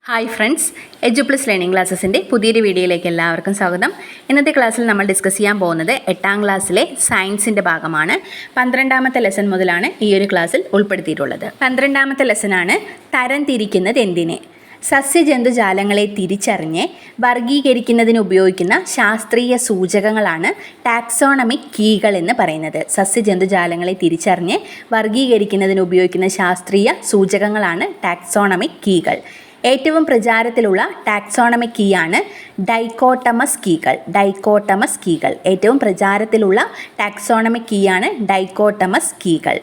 Hi friends, എഡ്യൂപ്ലസ് learning ക്ലാസ്സസിൻ്റെ പുതിയൊരു വീഡിയോയിലേക്ക് എല്ലാവർക്കും സ്വാഗതം. ഇന്നത്തെ ക്ലാസ്സിൽ നമ്മൾ ഡിസ്കസ് ചെയ്യാൻ പോകുന്നത് 8ാം ക്ലാസ്സിലെ സയൻസിൻ്റെ ഭാഗമാണ്. 12ാമത്തെ ലെസൺ മുതലാണ് ഈ ഒരു ക്ലാസ്സിൽ ഉൾപ്പെടുത്തിയിട്ടുള്ളത്. 12ാമത്തെ ലെസനാണ് തരംതിരിക്കുന്നത് എന്തിനെ. സസ്യജന്തുജാലങ്ങളെ തിരിച്ചറിഞ്ഞ് വർഗീകരിക്കുന്നതിന് ഉപയോഗിക്കുന്ന ശാസ്ത്രീയ സൂചകങ്ങളാണ് ടാക്സോണമിക് കീകൾ എന്ന് പറയുന്നത്. സസ്യജന്തുജാലങ്ങളെ തിരിച്ചറിഞ്ഞ് വർഗീകരിക്കുന്നതിന് ഉപയോഗിക്കുന്ന ശാസ്ത്രീയ സൂചകങ്ങളാണ് ടാക്സോണമിക് കീകൾ. ഏറ്റവും പ്രചാരത്തിലുള്ള ടാക്സോണമിക് കീയാണ് ഡൈക്കോട്ടമസ് കീകൾ. ഏറ്റവും പ്രചാരത്തിലുള്ള ടാക്സോണമിക് കീയാണ് ഡൈക്കോട്ടമസ് കീകൾ.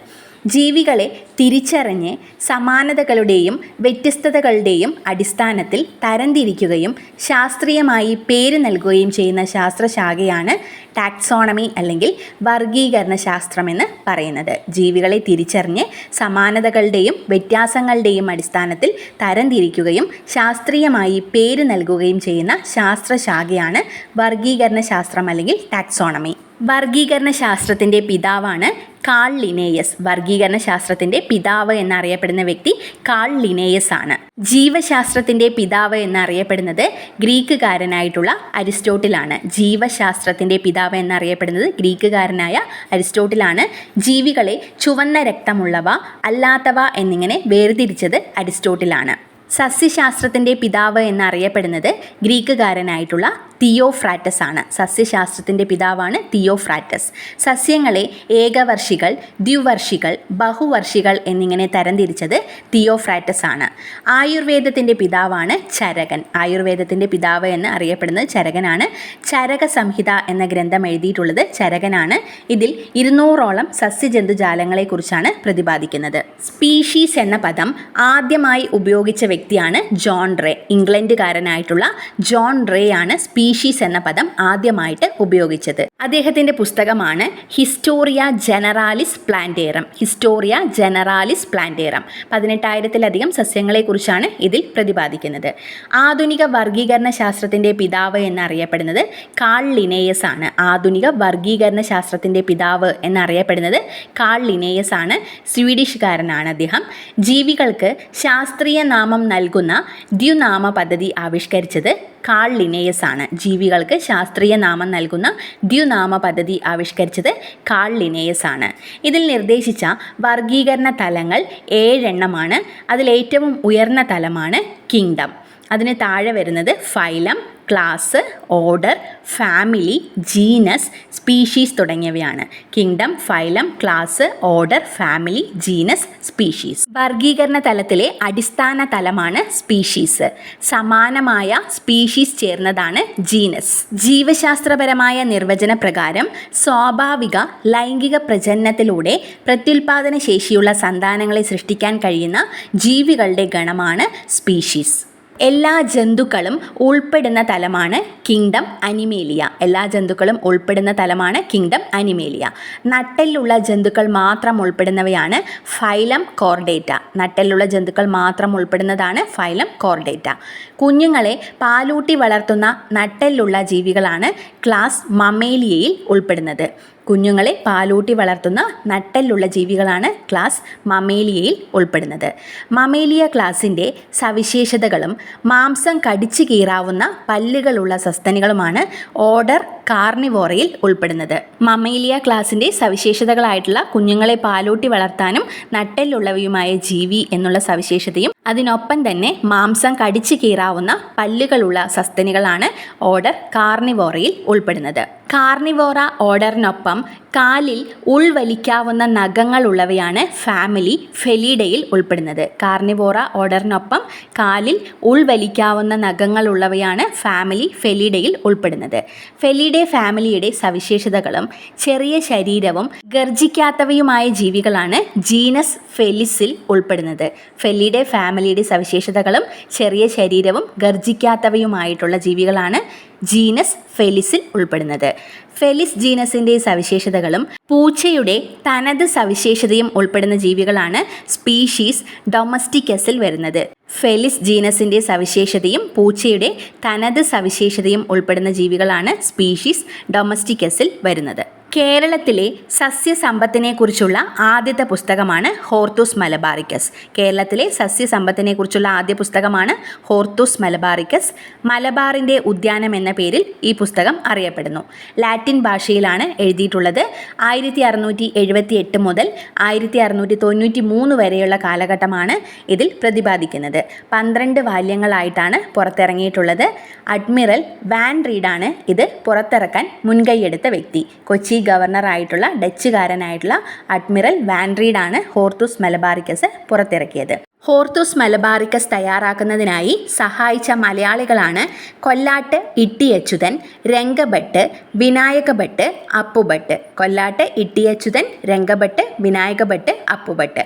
ജീവികളെ തിരിച്ചറിഞ്ഞ് സമാനതകളുടെയും വ്യത്യസ്തതകളുടെയും അടിസ്ഥാനത്തിൽ തരംതിരിക്കുകയും ശാസ്ത്രീയമായി പേര് നൽകുകയും ചെയ്യുന്ന ശാസ്ത്രശാഖയാണ് ടാക്സോണമി അല്ലെങ്കിൽ വർഗീകരണ ശാസ്ത്രമെന്ന് പറയുന്നത്. ജീവികളെ തിരിച്ചറിഞ്ഞ് സമാനതകളുടെയും വ്യത്യാസങ്ങളുടെയും അടിസ്ഥാനത്തിൽ തരംതിരിക്കുകയും ശാസ്ത്രീയമായി പേര് നൽകുകയും ചെയ്യുന്ന ശാസ്ത്രശാഖയാണ് വർഗീകരണ ശാസ്ത്രം അല്ലെങ്കിൽ ടാക്സോണമി. വർഗീകരണ ശാസ്ത്രത്തിൻ്റെ പിതാവാണ് കാൾ ലിനേയസ്. വർഗീകരണ ശാസ്ത്രത്തിൻ്റെ പിതാവ് എന്നറിയപ്പെടുന്ന വ്യക്തി കാൾ ലിനേയസ് ആണ്. ജീവശാസ്ത്രത്തിൻ്റെ പിതാവ് എന്നറിയപ്പെടുന്നത് ഗ്രീക്കുകാരനായിട്ടുള്ള അരിസ്റ്റോട്ടിലാണ്. ജീവശാസ്ത്രത്തിൻ്റെ പിതാവ് എന്നറിയപ്പെടുന്നത് ഗ്രീക്കുകാരനായ അരിസ്റ്റോട്ടിലാണ്. ജീവികളെ ചുവന്ന രക്തമുള്ളവ അല്ലാത്തവ എന്നിങ്ങനെ വേർതിരിച്ചത് അരിസ്റ്റോട്ടിലാണ്. സസ്യശാസ്ത്രത്തിൻ്റെ പിതാവ് എന്നറിയപ്പെടുന്നത് ഗ്രീക്കുകാരനായിട്ടുള്ള തിയോഫ്രാറ്റസ് ആണ്. സസ്യശാസ്ത്രത്തിൻ്റെ പിതാവാണ് തിയോഫ്രാറ്റസ്. സസ്യങ്ങളെ ഏകവർഷികൾ, ദ്വിവർഷികൾ, ബഹുവർഷികൾ എന്നിങ്ങനെ തരംതിരിച്ചത് തിയോഫ്രാറ്റസ് ആണ്. ആയുർവേദത്തിൻ്റെ പിതാവാണ് ചരകൻ. ആയുർവേദത്തിൻ്റെ പിതാവ് എന്ന് അറിയപ്പെടുന്നത് ചരകനാണ്. ചരക സംഹിത എന്ന ഗ്രന്ഥം എഴുതിയിട്ടുള്ളത് ചരകനാണ്. ഇതിൽ 200ഓളം സസ്യജന്തുജാലങ്ങളെക്കുറിച്ചാണ് പ്രതിപാദിക്കുന്നത്. സ്പീഷീസ് എന്ന പദം ആദ്യമായി ഉപയോഗിച്ച വ്യക്തിയാണ് ജോൺ റേ. ഇംഗ്ലണ്ടുകാരനായിട്ടുള്ള ജോൺ റേ ആണ് സ്പീഷീസ് എന്ന പദം ആദ്യമായിട്ട് ഉപയോഗിച്ചത്. അദ്ദേഹത്തിൻ്റെ പുസ്തകമാണ് ഹിസ്റ്റോറിയ ജനറാലിസ് പ്ലാന്റേറം. 18,000-ലധികം സസ്യങ്ങളെക്കുറിച്ചാണ് ഇതിൽ പ്രതിപാദിക്കുന്നത്. ആധുനിക വർഗീകരണ ശാസ്ത്രത്തിൻ്റെ പിതാവ് എന്നറിയപ്പെടുന്നത് കാൾ ലിനേയസ് ആണ്. ആധുനിക വർഗീകരണ ശാസ്ത്രത്തിൻ്റെ പിതാവ് എന്നറിയപ്പെടുന്നത് കാൾ ലിനേയസ് ആണ്. സ്വീഡിഷുകാരനാണ് അദ്ദേഹം. ജീവികൾക്ക് ശാസ്ത്രീയ നാമം നൽകുന്ന ദ്വിനാമ പദ്ധതി ആവിഷ്കരിച്ചത് കാൾ ലിനേയസ് ആണ്. ജീവികൾക്ക് ശാസ്ത്രീയ നാമം നൽകുന്ന ദ്വിനാമ പദ്ധതി ആവിഷ്കരിച്ചത് കാൾ ലിനേയസ് ആണ്. ഇതിൽ നിർദ്ദേശിച്ച വർഗീകരണ തലങ്ങൾ 7 അതിലേറ്റവും ഉയർന്ന തലമാണ് കിങ്ഡം. അതിന് താഴെ വരുന്നത് phylum, class, order, family, genus, species തുടങ്ങിയവയാണ്. Kingdom, phylum, class, order, family, genus, species. വർഗീകരണ തലത്തിലെ അടിസ്ഥാന തലമാണ് സ്പീഷീസ്. സമാനമായ സ്പീഷീസ് ചേർന്നതാണ് ജീനസ്. ജീവശാസ്ത്രപരമായ നിർവചന പ്രകാരം സ്വാഭാവിക ലൈംഗിക പ്രജനനത്തിലൂടെ പ്രത്യുൽപാദന ശേഷിയുള്ള സന്താനങ്ങളെ സൃഷ്ടിക്കാൻ കഴിയുന്ന ജീവികളുടെ ഗണമാണ് സ്പീഷീസ്. എല്ലാ ജന്തുക്കളും ഉൾപ്പെടുന്ന തലമാണ് കിങ്ഡം അനിമേലിയ. നട്ടെല്ലുള്ള ജന്തുക്കൾ മാത്രം ഉൾപ്പെടുന്നവയാണ് ഫൈലം കോർഡേറ്റ. Phylum Chordata. കുഞ്ഞുങ്ങളെ പാലൂട്ടി വളർത്തുന്ന നട്ടെല്ലുള്ള ജീവികളാണ് ക്ലാസ് മമേലിയയിൽ ഉൾപ്പെടുന്നത്. കുഞ്ഞുങ്ങളെ പാലൂട്ടി വളർത്തുന്ന നട്ടെല്ലുള്ള ജീവികളാണ് ക്ലാസ് മമേലിയയിൽ ഉൾപ്പെടുന്നത്. മമേലിയ ക്ലാസിൻ്റെ സവിശേഷതകളും മാംസം കടിച്ചു കീറാവുന്ന പല്ലുകളുള്ള സസ്തനികളുമാണ് ഓർഡർ കാർണിവോറയിൽ ഉൾപ്പെടുന്നത്. മമേലിയ ക്ലാസിൻ്റെ സവിശേഷതകളായിട്ടുള്ള കുഞ്ഞുങ്ങളെ പാലൂട്ടി വളർത്താനും നട്ടെല്ലുള്ളവയുമായ ജീവി എന്നുള്ള സവിശേഷതയും അതിനൊപ്പം തന്നെ മാംസം കടിച്ചു കീറാവുന്ന പല്ലുകളുള്ള സസ്തനികളാണ് ഓർഡർ കാർണിവോറയിൽ ഉൾപ്പെടുന്നത്. കാർണിവോറ ഓർഡറിനൊപ്പം കാലിൽ ഉൾവലിക്കാവുന്ന നഖങ്ങളുള്ളവയാണ് ഫാമിലി ഫെലിഡയിൽ ഉൾപ്പെടുന്നത്. കാർണിവോറ ഓർഡറിനൊപ്പം കാലിൽ ഉൾവലിക്കാവുന്ന നഖങ്ങളുള്ളവയാണ് ഫാമിലി ഫെലിഡയിൽ ഉൾപ്പെടുന്നത്. ഫെലിഡെ ഫാമിലിയുടെ സവിശേഷതകളും ചെറിയ ശരീരവും ഗർജിക്കാത്തവയുമായ ജീവികളാണ് ജീനസ് ഫെലിസിൽ ഉൾപ്പെടുന്നത്. ഫെലിഡെ ഫാമിലിയുടെ സവിശേഷതകളും ചെറിയ ശരീരവും ഗർജിക്കാത്തവയുമായിട്ടുള്ള ജീവികളാണ് ജീനസ് ഫെലിസിൽ ഉൾപ്പെടുന്നത്. ഫെലിസ് ജീനസിൻ്റെ സവിശേഷതകളും പൂച്ചയുടെ തനത് സവിശേഷതയും ഉൾപ്പെടുന്ന ജീവികളാണ് സ്പീഷീസ് ഡൊമസ്റ്റിക്കസിൽ വരുന്നത്. ഫെലിസ് ജീനസിൻ്റെ സവിശേഷതയും പൂച്ചയുടെ തനത് സവിശേഷതയും ഉൾപ്പെടുന്ന ജീവികളാണ് സ്പീഷീസ് ഡൊമസ്റ്റിക്കസിൽ വരുന്നത്. കേരളത്തിലെ സസ്യസമ്പത്തിനെക്കുറിച്ചുള്ള ആദ്യത്തെ പുസ്തകമാണ് ഹോർത്തൂസ് മലബാറിക്കസ്. കേരളത്തിലെ സസ്യസമ്പത്തിനെക്കുറിച്ചുള്ള ആദ്യ പുസ്തകമാണ് ഹോർത്തൂസ് മലബാറിക്കസ്. മലബാറിൻ്റെ ഉദ്യാനം എന്ന പേരിൽ ഈ പുസ്തകം അറിയപ്പെടുന്നു. ലാറ്റിൻ ഭാഷയിലാണ് എഴുതിയിട്ടുള്ളത്. 1678 മുതൽ 1693 വരെയുള്ള കാലഘട്ടമാണ് ഇതിൽ പ്രതിപാദിക്കുന്നത്. 12 വാല്യങ്ങളായിട്ടാണ് പുറത്തിറങ്ങിയിട്ടുള്ളത്. അഡ്മിറൽ വാൻ റീഡാണ് ഇത് പുറത്തിറക്കാൻ മുൻകൈയെടുത്ത വ്യക്തി. കൊച്ചി ഗവർണറായിട്ടുള്ള ഡച്ചുകാരനായിട്ടുള്ള അഡ്മിറൽ വാൻ റീഡാണ് ഹോർത്തൂസ് മലബാറിക്കസ് പുറത്തിറക്കിയത്. ഹോർത്തൂസ് മലബാറിക്കസ് തയ്യാറാക്കുന്നതിനായി സഹായിച്ച മലയാളികളാണ് കൊല്ലാട്ട് ഇട്ടി അച്യുതൻ, രംഗഭട്ട്, വിനായകഭട്ട്, അപ്പുഭട്ട്. കൊല്ലാട്ട് ഇട്ടി അച്യുതൻ, രംഗഭട്ട്, വിനായകഭട്ട്, അപ്പുഭട്ട്.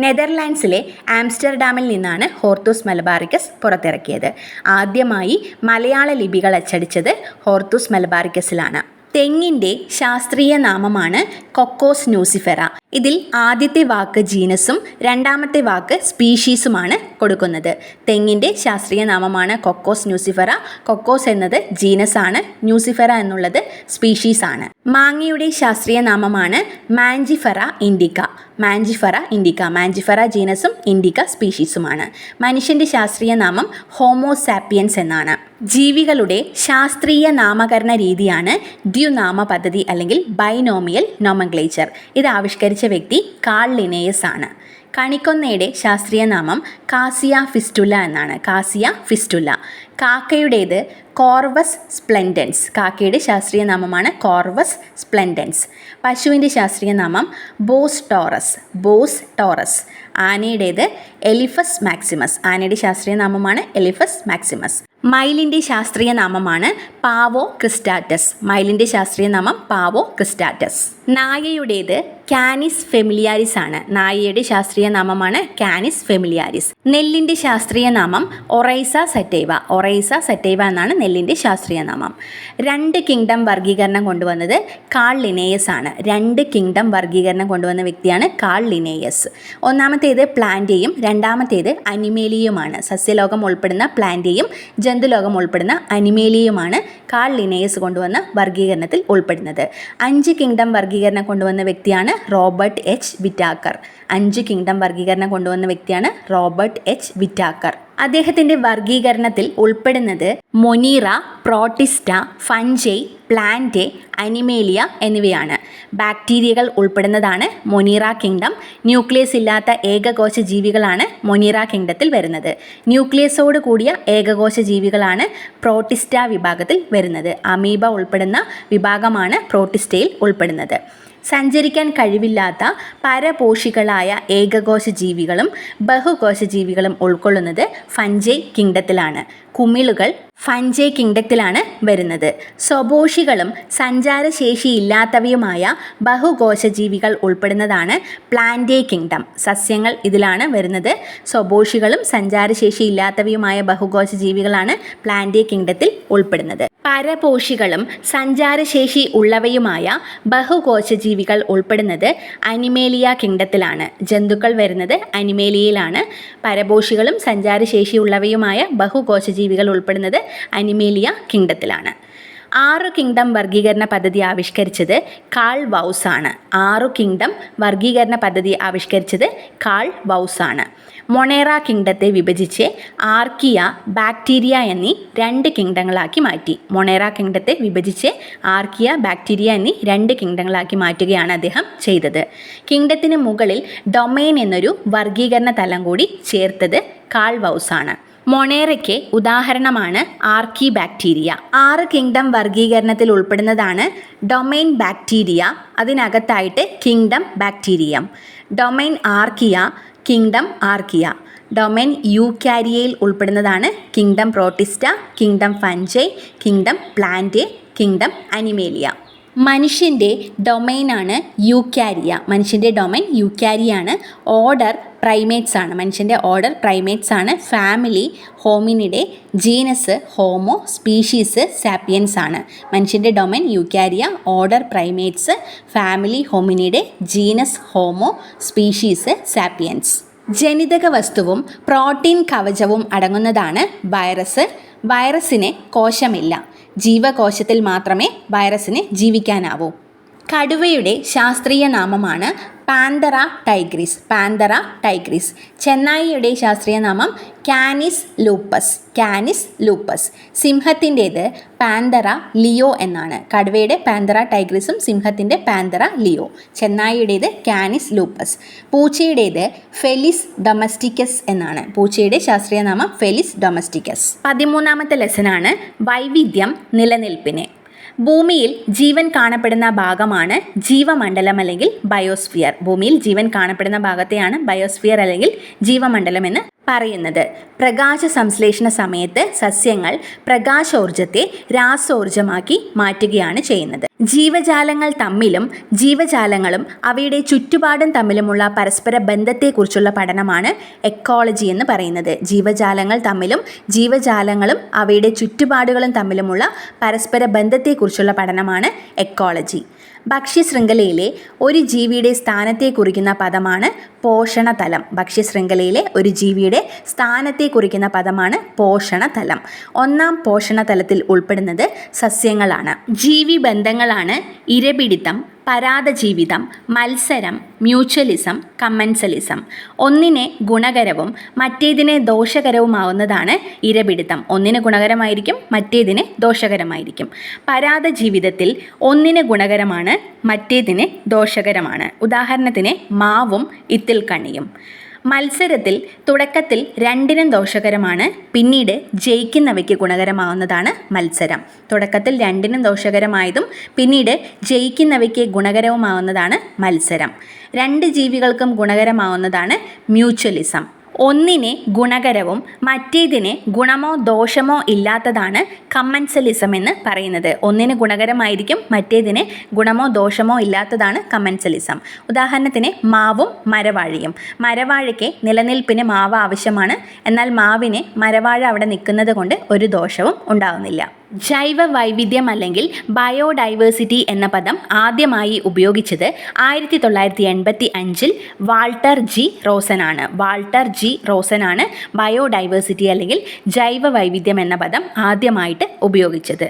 നെതർലാൻഡ്സിലെ ആംസ്റ്റർഡാമിൽ നിന്നാണ് ഹോർത്തൂസ് മലബാറിക്കസ് പുറത്തിറക്കിയത്. ആദ്യമായി മലയാള ലിപികൾ അച്ചടിച്ചത് ഹോർത്തൂസ് മലബാറിക്കസിലാണ്. തെങ്ങിൻ്റെ ശാസ്ത്രീയ നാമമാണ് കൊക്കോസ് ന്യൂസിഫെറ. ഇതിൽ ആദ്യത്തെ വാക്ക് ജീനസും രണ്ടാമത്തെ വാക്ക് സ്പീഷീസുമാണ് കൊടുക്കുന്നത്. തെങ്ങിൻ്റെ ശാസ്ത്രീയ നാമമാണ് കൊക്കോസ് ന്യൂസിഫെറ. കൊക്കോസ് എന്നത് ജീനസ് ആണ്, ന്യൂസിഫെറ എന്നുള്ളത് സ്പീഷീസ് ആണ്. മാങ്ങയുടെ ശാസ്ത്രീയ നാമമാണ് Mangifera Indica. Mangifera Indica, Mangifera ജീനസും Indica സ്പീഷീസുമാണ്. മനുഷ്യൻ്റെ ശാസ്ത്രീയ നാമം ഹോമോസാപ്പിയൻസ് എന്നാണ്. ജീവികളുടെ ശാസ്ത്രീയ നാമകരണ രീതിയാണ് ദ്വിനാമ പദ്ധതി അല്ലെങ്കിൽ ബൈനോമിയൽ നോമൻക്ലേച്ചർ. ഇത് ആവിഷ്കരിച്ച വ്യക്തി കാൾ ലിനേയസ് ആണ്. കണിക്കൊന്നയുടെ ശാസ്ത്രീയ നാമം കാസിയ ഫിസ്റ്റുല എന്നാണ്. Cassia fistula. കാക്കയുടേത് കോർവസ് സ്പ്ലെൻഡൻസ്. കാക്കയുടെ ശാസ്ത്രീയ നാമമാണ് കോർവസ് സ്പ്ലെൻഡൻസ്. പശുവിൻ്റെ ശാസ്ത്രീയ നാമം ബോസ് ടോറസ്. Bos taurus. ആനയുടേത് എലിഫസ് മാക്സിമസ്. ആനയുടെ ശാസ്ത്രീയ നാമമാണ് എലിഫസ് മാക്സിമസ്. മയിലിൻ്റെ ശാസ്ത്രീയ നാമമാണ് പാവോ ക്രിസ്റ്റാറ്റസ്. മയിലിൻ്റെ ശാസ്ത്രീയ നാമം പാവോ ക്രിസ്റ്റാറ്റസ്. നായയുടേത് കാനിസ് ഫെമിലിയാരിസ് ആണ്. നായയുടെ ശാസ്ത്രീയ നാമമാണ് കാനിസ് ഫെമിലിയാരിസ്. നെല്ലിൻ്റെ ശാസ്ത്രീയ നാമം ഒറൈസ സറ്റൈവ. ഒറൈസ സറ്റൈവ എന്നാണ് നെല്ലിൻ്റെ ശാസ്ത്രീയ നാമം. 2 കിങ്ഡം വർഗീകരണം കൊണ്ടുവന്നത് കാൾ ലിനേയസ് ആണ്. 2 കിങ്ഡം വർഗീകരണം കൊണ്ടുവന്ന വ്യക്തിയാണ് കാൾ ലിനേയസ്. ഒന്നാമത്തേത് പ്ലാന്റേയും രണ്ടാമത്തേത് അനിമേലിയുമാണ്. സസ്യലോകം ഉൾപ്പെടുന്ന പ്ലാന്റേയും ജന്തുലോകം ഉൾപ്പെടുന്ന അനിമേലിയുമാണ് കാൾ ലിനേയസ് കൊണ്ടുവന്ന വർഗീകരണത്തിൽ ഉൾപ്പെടുന്നത്. 5 കിങ്ഡം വർഗീകരണം കൊണ്ടുവന്ന വ്യക്തിയാണ് റോബർട്ട് എച്ച് വിറ്റാക്കർ. 5 കിങ്ഡം വർഗീകരണം കൊണ്ടുവന്ന വ്യക്തിയാണ് റോബർട്ട് എച്ച് വിറ്റാക്കർ. അദ്ദേഹത്തിൻ്റെ വർഗീകരണത്തിൽ ഉൾപ്പെടുന്നത് Monera, protista, fungi, Plantae, Animalia എന്നിവയാണ്. ബാക്ടീരിയകൾ ഉൾപ്പെടുന്നതാണ് മൊനീറ കിങ്ഡം. ന്യൂക്ലിയസ് ഇല്ലാത്ത ഏകകോശ ജീവികളാണ് മൊനീറ കിങ്ഡത്തിൽ വരുന്നത്. ന്യൂക്ലിയസോട് കൂടിയ ഏകകോശ ജീവികളാണ് പ്രോട്ടിസ്റ്റ വിഭാഗത്തിൽ വരുന്നത്. അമീബ ഉൾപ്പെടുന്ന വിഭാഗമാണ് പ്രോട്ടിസ്റ്റയിൽ ഉൾപ്പെടുന്നത്. സഞ്ചരിക്കാൻ കഴിവില്ലാത്ത പരപോഷികളായ ഏകകോശ ജീവികളും ബഹുകോശ ജീവികളും ഉൾക്കൊള്ളുന്നത് ഫഞ്ചൈ കിങ്ഡത്തിലാണ്. കുമിളുകൾ ഫഞ്ചൈ കിങ്ഡത്തിലാണ് വരുന്നത്. സ്വപോഷികളും സഞ്ചാരശേഷിയില്ലാത്തവയുമായ ബഹുകോശ ജീവികൾ ഉൾപ്പെടുന്നതാണ് പ്ലാന്റേ കിങ്ഡം. സസ്യങ്ങൾ ഇതിലാണ് വരുന്നത്. സ്വപോഷികളും സഞ്ചാരശേഷിയില്ലാത്തവയുമായ ബഹുകോശ ജീവികളാണ് പ്ലാന്റേ കിങ്ഡത്തിൽ ഉൾപ്പെടുന്നത്. പരപോഷികളും സഞ്ചാരശേഷി ഉള്ളവയുമായ ബഹുകോശ ജീവികൾ ഉൾപ്പെടുന്നത് അനിമേലിയ കിങ്ഡത്തിലാണ്. ജന്തുക്കൾ വരുന്നത് അനിമേലിയയിലാണ്. പരപോഷികളും സഞ്ചാരശേഷിയുള്ളവയുമായ ബഹുകോശ ജീവികൾ ഉൾപ്പെടുന്നത് അനിമേലിയ കിങ്ഡത്തിലാണ്. 6 കിങ്ഡം വർഗീകരണ പദ്ധതി ആവിഷ്കരിച്ചത് കാൾ വൗസ് ആണ്. 6 കിങ്ഡം വർഗീകരണ പദ്ധതി ആവിഷ്കരിച്ചത് കാൾ വൗസ് ആണ്. മൊണേറ കിങ്ഡത്തെ വിഭജിച്ച് ആർക്കിയ, ബാക്ടീരിയ എന്നീ 2 കിങ്ഡങ്ങളാക്കി മാറ്റി. മൊണേറ കിങ്ഡത്തെ വിഭജിച്ച് ആർക്കിയ, ബാക്ടീരിയ എന്നീ 2 കിങ്ഡങ്ങളാക്കി മാറ്റുകയാണ് അദ്ദേഹം ചെയ്തത്. കിങ്ഡത്തിന് മുകളിൽ ഡൊമെയിൻ എന്നൊരു വർഗീകരണ തലം കൂടി ചേർത്തത് കാൾ വൗസ് ആണ്. മൊണേറയ്ക്ക് ഉദാഹരണമാണ് ആർക്കി ബാക്ടീരിയ. 6 കിങ്ഡം വർഗീകരണത്തിൽ ഉൾപ്പെടുന്നതാണ് ഡൊമെയിൻ ബാക്ടീരിയ, അതിനകത്തായിട്ട് kingdom bacterium. Domain archaea, kingdom archaea. Domain യൂക്കാരിയയിൽ ഉൾപ്പെടുന്നതാണ് kingdom protista, kingdom fungi, kingdom plantae, kingdom animalia. മനുഷ്യൻ്റെ ഡൊമെയിനാണ് യൂക്കാരിയ. മനുഷ്യൻ്റെ ഡൊമെയിൻ യൂക്കാരിയാണ്. ഓർഡർ പ്രൈമേറ്റ്സ് ആണ്. മനുഷ്യൻ്റെ ഓർഡർ പ്രൈമേറ്റ്സ് ആണ്. Family hominidae, genus homo, species sapiens ആണ്. മനുഷ്യൻ്റെ domain eukarya, order primates, family hominidae, genus homo, species sapiens. ജനിതക വസ്തുവും പ്രോട്ടീൻ കവചവും അടങ്ങുന്നതാണ് വൈറസ്. വൈറസിന് കോശമില്ല. ജീവകോശത്തിൽ മാത്രമേ വൈറസിന് ജീവിക്കാനാവൂ. കടുവയുടെ ശാസ്ത്രീയ നാമമാണ് പാന്തറ ടൈഗ്രിസ്. Panthera tigris. ചെന്നായിയുടെ ശാസ്ത്രീയ നാമം കാനിസ് ലൂപ്പസ്. Canis lupus. സിംഹത്തിൻ്റേത് പാന്തറ ലിയോ എന്നാണ്. കടുവയുടെ പാന്തറ ടൈഗ്രിസും സിംഹത്തിൻ്റെ പാന്തറ ലിയോ. ചെന്നായിയുടേത് കാനിസ് ലൂപ്പസ്. പൂച്ചയുടേത് ഫെലിസ് ഡൊമസ്റ്റിക്കസ് എന്നാണ്. പൂച്ചയുടെ ശാസ്ത്രീയ നാമം ഫെലിസ് ഡൊമസ്റ്റിക്കസ്. 13ാമത്തെ ലെസനാണ് വൈവിധ്യം നിലനിൽപ്പിന്. ഭൂമിയിൽ ജീവൻ കാണപ്പെടുന്ന ഭാഗമാണ് ജീവമണ്ഡലം അല്ലെങ്കിൽ ബയോസ്ഫിയർ. ഭൂമിയിൽ ജീവൻ കാണപ്പെടുന്ന ഭാഗത്തെയാണ് ബയോസ്ഫിയർ അല്ലെങ്കിൽ ജീവമണ്ഡലം എന്ന് പറയുന്നത്. പ്രകാശ സംശ്ലേഷണ സമയത്ത് സസ്യങ്ങൾ പ്രകാശോർജത്തെ രാസോർജമാക്കി മാറ്റുകയാണ് ചെയ്യുന്നത്. ജീവജാലങ്ങൾ തമ്മിലും ജീവജാലങ്ങളും അവയുടെ ചുറ്റുപാടും തമ്മിലുമുള്ള പരസ്പര ബന്ധത്തെക്കുറിച്ചുള്ള പഠനമാണ് എക്കോളജി എന്ന് പറയുന്നത്. ജീവജാലങ്ങൾ തമ്മിലും ജീവജാലങ്ങളും അവയുടെ ചുറ്റുപാടുകളും തമ്മിലുമുള്ള പരസ്പര ബന്ധത്തെക്കുറിച്ചുള്ള പഠനമാണ് എക്കോളജി. ഭക്ഷ്യശൃംഖലയിലെ ഒരു ജീവിയുടെ സ്ഥാനത്തെ കുറിക്കുന്ന പദമാണ് പോഷണതലം. ഭക്ഷ്യശൃംഖലയിലെ ഒരു ജീവിയുടെ സ്ഥാനത്തെ കുറിക്കുന്ന പദമാണ് പോഷണതലം. 1ാം പോഷണതലത്തിൽ ഉൾപ്പെടുന്നത് സസ്യങ്ങളാണ്. ജീവിബന്ധങ്ങളാണ് ഇരപിടിത്തം, പരാദജീവിതം, മത്സരം, മ്യൂച്വലിസം, കമ്മൻസലിസം. ഒന്നിനെ ഗുണകരവും മറ്റേതിനെ ദോഷകരവുമാവുന്നതാണ് ഇരപിടിത്തം. ഒന്നിന് ഗുണകരമായിരിക്കും, മറ്റേതിന് ദോഷകരമായിരിക്കും. പരാദജീവിതത്തിൽ ഒന്നിന് ഗുണകരമാണ്, മറ്റേതിന് ദോഷകരമാണ്. ഉദാഹരണത്തിന് മാവും ഇത്തിൽക്കണ്ണിയും. മത്സരത്തിൽ തുടക്കത്തിൽ രണ്ടിനും ദോഷകരമാണ്, പിന്നീട് ജയിക്കുന്നവയ്ക്ക് ഗുണകരമാവുന്നതാണ് മത്സരം. തുടക്കത്തിൽ രണ്ടിനും ദോഷകരമായതും പിന്നീട് ജയിക്കുന്നവയ്ക്ക് ഗുണകരവുമാവുന്നതാണ് മത്സരം. രണ്ട് ജീവികൾക്കും ഗുണകരമാവുന്നതാണ് മ്യൂച്വലിസം. ഒന്നിനെ ഗുണകരവും മറ്റേതിന് ഗുണമോ ദോഷമോ ഇല്ലാത്തതാണ് കമ്മൻസലിസം എന്ന് പറയുന്നത്. ഒന്നിന് ഗുണകരമായിരിക്കും, മറ്റേതിന് ഗുണമോ ദോഷമോ ഇല്ലാത്തതാണ് കമ്മൻസലിസം. ഉദാഹരണത്തിന് മാവും മരവാഴയും. മരവാഴയ്ക്ക് നിലനിൽപ്പിന് മാവ് ആവശ്യമാണ്, എന്നാൽ മാവിന് മരവാഴ അവിടെ നിൽക്കുന്നത് കൊണ്ട് ഒരു ദോഷവും ഉണ്ടാകുന്നില്ല. ജൈവ വൈവിധ്യം അല്ലെങ്കിൽ ബയോഡൈവേഴ്സിറ്റി എന്ന പദം ആദ്യമായി ഉപയോഗിച്ചത് 1985 വാൾട്ടർ ജി റോസനാണ്. വാൾട്ടർ ജി റോസനാണ് ബയോഡൈവേഴ്സിറ്റി അല്ലെങ്കിൽ ജൈവ വൈവിധ്യം എന്ന പദം ആദ്യമായിട്ട് ഉപയോഗിച്ചത്.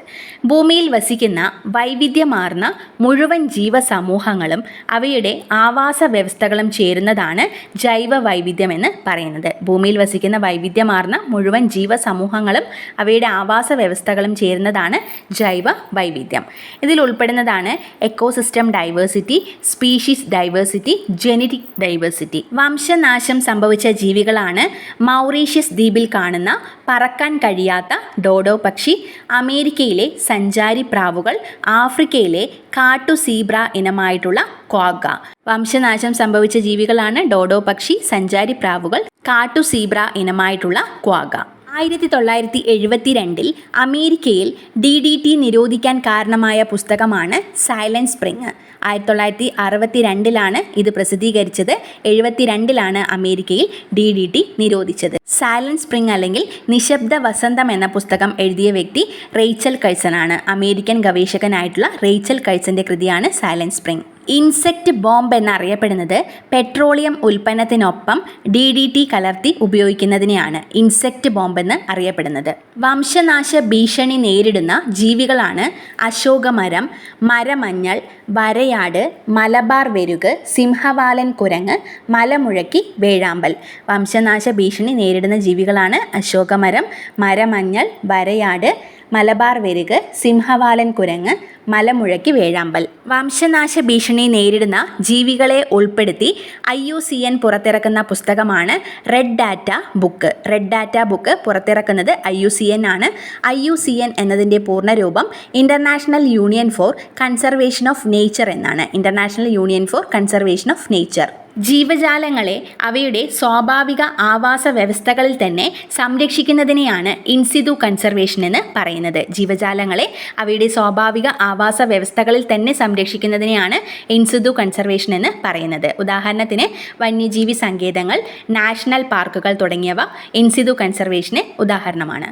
ഭൂമിയിൽ വസിക്കുന്ന വൈവിധ്യമാർന്ന മുഴുവൻ ജീവസമൂഹങ്ങളും അവയുടെ ആവാസ വ്യവസ്ഥകളും ചേരുന്നതാണ് ജൈവ വൈവിധ്യം എന്ന് പറയുന്നത്. ഭൂമിയിൽ വസിക്കുന്ന വൈവിധ്യമാർന്ന മുഴുവൻ ജീവസമൂഹങ്ങളും അവയുടെ ആവാസ വ്യവസ്ഥകളും ചേരുന്നതാണ് ജൈവ വൈവിധ്യം. ഇതിൽ ഉൾപ്പെടുന്നതാണ് ecosystem diversity, species diversity, genetic diversity. വംശനാശം സംഭവിച്ച ജീവികളാണ് മൗറീഷ്യസ് ദ്വീപിൽ കാണുന്ന പറക്കാൻ കഴിയാത്ത ഡോഡോ പക്ഷി, അമേരിക്കയിലെ സഞ്ചാരി പ്രാവുകൾ, ആഫ്രിക്കയിലെ കാട്ടു സീബ്ര ഇനമായിട്ടുള്ള ക്വാഗ. വംശനാശം സംഭവിച്ച ജീവികളാണ് ഡോഡോ പക്ഷി, സഞ്ചാരി പ്രാവുകൾ, കാട്ടു സീബ്ര ഇനമായിട്ടുള്ള ക്വാഗ. 1972 അമേരിക്കയിൽ DDT നിരോധിക്കാൻ കാരണമായ പുസ്തകമാണ് സൈലന്റ് സ്പ്രിംഗ്. 1962 ഇത് പ്രസിദ്ധീകരിച്ചത്. 72 അമേരിക്കയിൽ DDT നിരോധിച്ചത്. സൈലന്റ് സ്പ്രിംഗ് അല്ലെങ്കിൽ നിശബ്ദ വസന്തം എന്ന പുസ്തകം എഴുതിയ വ്യക്തി റേച്ചൽ കഴ്സൺ ആണ്. അമേരിക്കൻ ഗവേഷകനായിട്ടുള്ള റേച്ചൽ കഴ്സന്റെ കൃതിയാണ് സൈലന്റ് സ്പ്രിംഗ്. ഇൻസെക്റ്റ് ബോംബ് എന്നറിയപ്പെടുന്നത് പെട്രോളിയം ഉൽപ്പന്നത്തിനൊപ്പം DDT കലർത്തി ഉപയോഗിക്കുന്നതിനെയാണ് ഇൻസെക്റ്റ് ബോംബ് എന്ന് അറിയപ്പെടുന്നത്. വംശനാശ ഭീഷണി നേരിടുന്ന ജീവികളാണ് അശോകമരം, മരമഞ്ഞൾ, വരയാട്, മലബാർ വെരുക്, സിംഹവാലൻ കുരങ്ങ്, മലമുഴക്കി വേഴാമ്പൽ. വംശനാശ ഭീഷണി നേരിടുന്ന ജീവികളാണ് അശോകമരം, മരമഞ്ഞൾ, വരയാട്, മലബാർ വെരുക്, സിംഹവാലൻ കുരങ്ങ്, മലമുഴക്കി വേഴാമ്പൽ. വംശനാശ ഭീഷണി നേരിടുന്ന ജീവികളെ ഉൾപ്പെടുത്തി IUCN പുറത്തിറക്കുന്ന പുസ്തകമാണ് red data book. Red data book പുറത്തിറക്കുന്നത് IUCN ആണ്. IUCN എന്നതിൻ്റെ പൂർണ്ണരൂപം international union for conservation of nature എന്നാണ്. International union for conservation of nature. ജീവജാലങ്ങളെ അവയുടെ സ്വാഭാവിക ആവാസ വ്യവസ്ഥകളിൽ തന്നെ സംരക്ഷിക്കുന്നതിനെയാണ് ഇൻസിതു കൺസർവേഷൻ എന്ന് പറയുന്നത്. ജീവജാലങ്ങളെ അവയുടെ സ്വാഭാവിക ആവാസ വ്യവസ്ഥകളിൽ തന്നെ സംരക്ഷിക്കുന്നതിനെയാണ് ഇൻസിതു കൺസർവേഷൻ എന്ന് പറയുന്നത്. ഉദാഹരണത്തിന് വന്യജീവി സങ്കേതങ്ങൾ, നാഷണൽ പാർക്കുകൾ തുടങ്ങിയവ ഇൻസിതു കൺസർവേഷന് ഉദാഹരണമാണ്.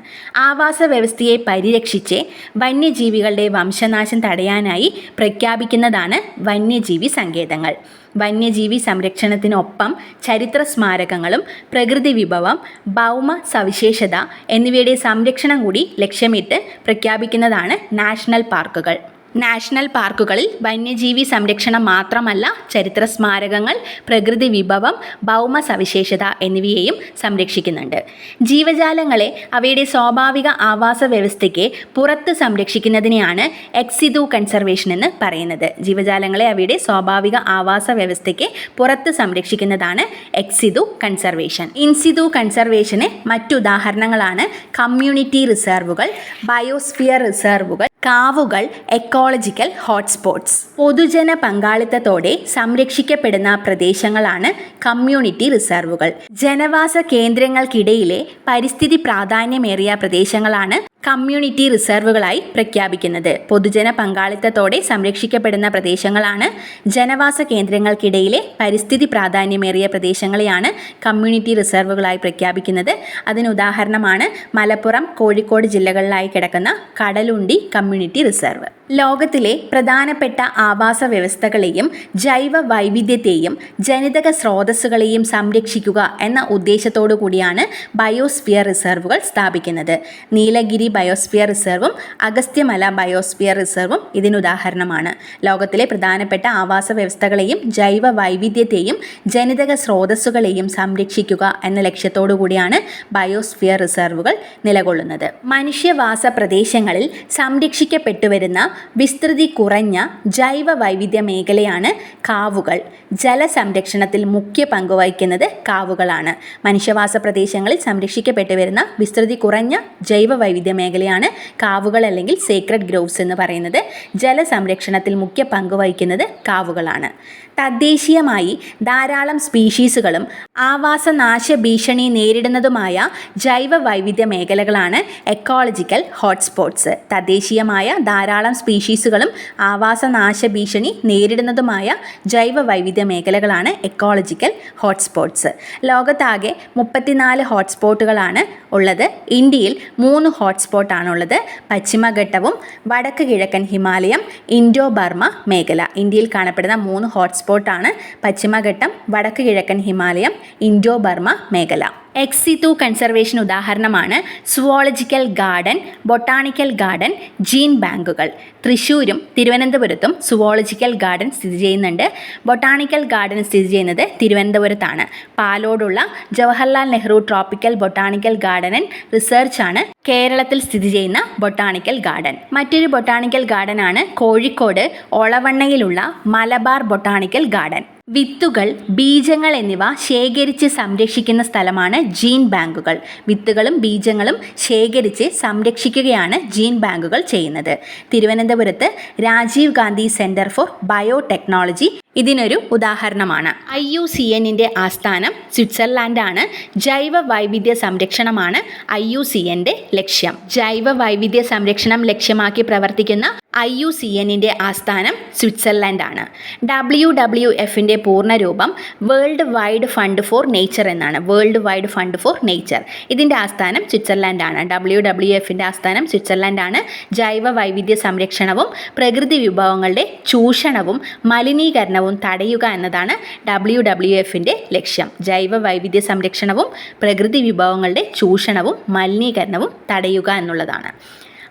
ആവാസ വ്യവസ്ഥയെ പരിരക്ഷിച്ച് വന്യജീവികളുടെ വംശനാശം തടയാനായി പ്രഖ്യാപിക്കുന്നതാണ് വന്യജീവി സങ്കേതങ്ങൾ. വന്യജീവി സംരക്ഷണത്തിനൊപ്പം ചരിത്ര സ്മാരകങ്ങളും പ്രകൃതി വിഭവം, ഭൗമ സവിശേഷത എന്നിവയുടെ സംരക്ഷണം കൂടി ലക്ഷ്യമിട്ട് പ്രഖ്യാപിക്കുന്നതാണ് നാഷണൽ പാർക്കുകൾ. നാഷണൽ പാർക്കുകളിൽ വന്യജീവി സംരക്ഷണം മാത്രമല്ല, ചരിത്ര സ്മാരകങ്ങൾ, പ്രകൃതി വിഭവം, ഭൗമ സവിശേഷത എന്നിവയെയും സംരക്ഷിക്കുന്നുണ്ട്. ജീവജാലങ്ങളെ അവയുടെ സ്വാഭാവിക ആവാസ വ്യവസ്ഥയ്ക്ക് പുറത്ത് സംരക്ഷിക്കുന്നതിനെയാണ് എക്സിതു കൺസർവേഷൻ എന്ന് പറയുന്നത്. ജീവജാലങ്ങളെ അവയുടെ സ്വാഭാവിക ആവാസ വ്യവസ്ഥയ്ക്ക് പുറത്ത് സംരക്ഷിക്കുന്നതാണ് എക്സിതു കൺസർവേഷൻ. ഇൻസിതു കൺസർവേഷന് മറ്റുദാഹരണങ്ങളാണ് കമ്മ്യൂണിറ്റി റിസർവുകൾ, ബയോസ്ഫിയർ റിസർവുകൾ, കാവുകൾ, എക്കോളജിക്കൽ ഹോട്ട്സ്പോട്ട്സ്. പൊതുജന പങ്കാളിത്തത്തോടെ സംരക്ഷിക്കപ്പെടുന്ന പ്രദേശങ്ങളാണ് കമ്മ്യൂണിറ്റി റിസർവുകൾ. ജനവാസ കേന്ദ്രങ്ങൾക്കിടയിലെ പരിസ്ഥിതി പ്രാധാന്യമേറിയ പ്രദേശങ്ങളാണ് കമ്മ്യൂണിറ്റി റിസർവുകളായി പ്രഖ്യാപിക്കുന്നത്. പൊതുജന പങ്കാളിത്തത്തോടെ സംരക്ഷിക്കപ്പെടുന്ന പ്രദേശങ്ങളാണ് ജനവാസ കേന്ദ്രങ്ങൾക്കിടയിലെ പരിസ്ഥിതി പ്രാധാന്യമേറിയ പ്രദേശങ്ങളെയാണ് കമ്മ്യൂണിറ്റി റിസർവുകളായി പ്രഖ്യാപിക്കുന്നത്. അതിന് ഉദാഹരണമാണ് മലപ്പുറം, കോഴിക്കോട് ജില്ലകളിലായി കിടക്കുന്ന കടലുണ്ടി കമ്മ്യൂണിറ്റി റിസർവ്. ലോകത്തിലെ പ്രധാനപ്പെട്ട ആവാസ വ്യവസ്ഥകളെയും ജൈവ വൈവിധ്യത്തെയും ജനിതക സ്രോതസ്സുകളെയും സംരക്ഷിക്കുക എന്ന ഉദ്ദേശത്തോടു കൂടിയാണ് ബയോസ്ഫിയർ റിസർവുകൾ സ്ഥാപിക്കുന്നത്. നീലഗിരി ബയോസ്ഫിയർ റിസർവും അഗസ്ത്യമല ബയോസ്ഫിയർ റിസർവും ഇതിനുദാഹരണമാണ്. ലോകത്തിലെ പ്രധാനപ്പെട്ട ആവാസ വ്യവസ്ഥകളെയും ജൈവ വൈവിധ്യത്തെയും ജനിതക സ്രോതസ്സുകളെയും സംരക്ഷിക്കുക എന്ന ലക്ഷ്യത്തോടു കൂടിയാണ് ബയോസ്ഫിയർ റിസർവുകൾ നിലകൊള്ളുന്നത്. മനുഷ്യവാസ പ്രദേശങ്ങളിൽ സംരക്ഷിക്കപ്പെട്ടുവരുന്ന വിസ്തൃതി കുറഞ്ഞ ജൈവ വൈവിധ്യ മേഖലയാണ് കാവുകൾ. ജലസംരക്ഷണത്തിൽ മുഖ്യ പങ്കുവഹിക്കുന്നത് കാവുകളാണ്. മനുഷ്യവാസ പ്രദേശങ്ങളിൽ സംരക്ഷിക്കപ്പെട്ടു വരുന്ന വിസ്തൃതി കുറഞ്ഞ ജൈവ വൈവിധ്യ മേഖലയാണ് കാവുകൾ അല്ലെങ്കിൽ സേക്രഡ് ഗ്രോവ്സ് എന്ന് പറയുന്നത്. ജലസംരക്ഷണത്തിൽ മുഖ്യ പങ്കുവഹിക്കുന്നത് കാവുകളാണ്. തദ്ദേശീയമായി ധാരാളം സ്പീഷീസുകളും ആവാസനാശ ഭീഷണി നേരിടുന്നതുമായ ജൈവ വൈവിധ്യ മേഖലകളാണ് എക്കോളജിക്കൽ ഹോട്ട്സ്പോട്ട്സ്. തദ്ദേശീയമായ ധാരാളം സ്പീഷീസുകളും ആവാസനാശ ഭീഷണി നേരിടുന്നതുമായ ജൈവ വൈവിധ്യ മേഖലകളാണ് എക്കോളജിക്കൽ ഹോട്ട്സ്പോട്ട്സ്. ലോകത്താകെ 34 ഹോട്ട്സ്പോട്ടുകളാണ് ഉള്ളത്. ഇന്ത്യയിൽ 3 ഹോട്ട്സ്പോട്ടാണുള്ളത്. പശ്ചിമഘട്ടവും വടക്ക് കിഴക്കൻ ഹിമാലയം, ഇൻഡോ ബർമ മേഖല. ഇന്ത്യയിൽ കാണപ്പെടുന്ന 3 ഹോട്ട്സ്പോട്ടാണ് പശ്ചിമഘട്ടം, വടക്ക് കിഴക്കൻ ഹിമാലയം, ഇൻഡോ ബർമ മേഖല. എക്സിതു കൺസർവേഷൻ ഉദാഹരണമാണ് zoological garden, botanical garden, gene ബാങ്കുകൾ. തൃശ്ശൂരും തിരുവനന്തപുരത്തും സുവോളജിക്കൽ ഗാർഡൻ സ്ഥിതി ചെയ്യുന്നുണ്ട്. ബൊട്ടാണിക്കൽ ഗാർഡൻ സ്ഥിതി ചെയ്യുന്നത് തിരുവനന്തപുരത്താണ്. പാലോടുള്ള Jawaharlal Nehru tropical botanical garden and റിസർച്ചാണ് കേരളത്തിൽ സ്ഥിതി ചെയ്യുന്ന ബൊട്ടാണിക്കൽ ഗാർഡൻ. മറ്റൊരു ബൊട്ടാണിക്കൽ ഗാർഡനാണ് കോഴിക്കോട് ഒളവണ്ണയിലുള്ള മലബാർ ബൊട്ടാണിക്കൽ ഗാർഡൻ. വിത്തുകൾ, ബീജങ്ങൾ എന്നിവ ശേഖരിച്ച് സംരക്ഷിക്കുന്ന സ്ഥലമാണ് ജീൻ ബാങ്കുകൾ. വിത്തുകളും ബീജങ്ങളും ശേഖരിച്ച് സംരക്ഷിക്കുകയാണ് ജീൻ ബാങ്കുകൾ ചെയ്യുന്നത്. തിരുവനന്തപുരത്ത് Rajiv Gandhi centre for biotechnology ഇതിനൊരു ഉദാഹരണമാണ്. IUCNൻ്റെ ആസ്ഥാനം സ്വിറ്റ്സർലാൻഡാണ്. ജൈവ വൈവിധ്യ സംരക്ഷണമാണ് IUCNൻ്റെ ലക്ഷ്യം. ജൈവ വൈവിധ്യ സംരക്ഷണം ലക്ഷ്യമാക്കി പ്രവർത്തിക്കുന്ന IUCNൻ്റെ ആസ്ഥാനം സ്വിറ്റ്സർലാൻഡാണ്. WWFൻ്റെ പൂർണ്ണരൂപം world wide fund for nature എന്നാണ്. World wide fund for nature. ഇതിൻ്റെ ആസ്ഥാനം സ്വിറ്റ്സർലാൻഡാണ്. WWFൻ്റെ ആസ്ഥാനം സ്വിറ്റ്സർലാൻഡാണ്. ജൈവ വൈവിധ്യ സംരക്ഷണവും പ്രകൃതി വിഭവങ്ങളുടെ ചൂഷണവും മലിനീകരണവും തടയുക എന്നതാണ് WWFൻ്റെ ലക്ഷ്യം. ജൈവ വൈവിധ്യ സംരക്ഷണവും പ്രകൃതി വിഭവങ്ങളുടെ ചൂഷണവും മലിനീകരണവും തടയുക എന്നുള്ളതാണ്.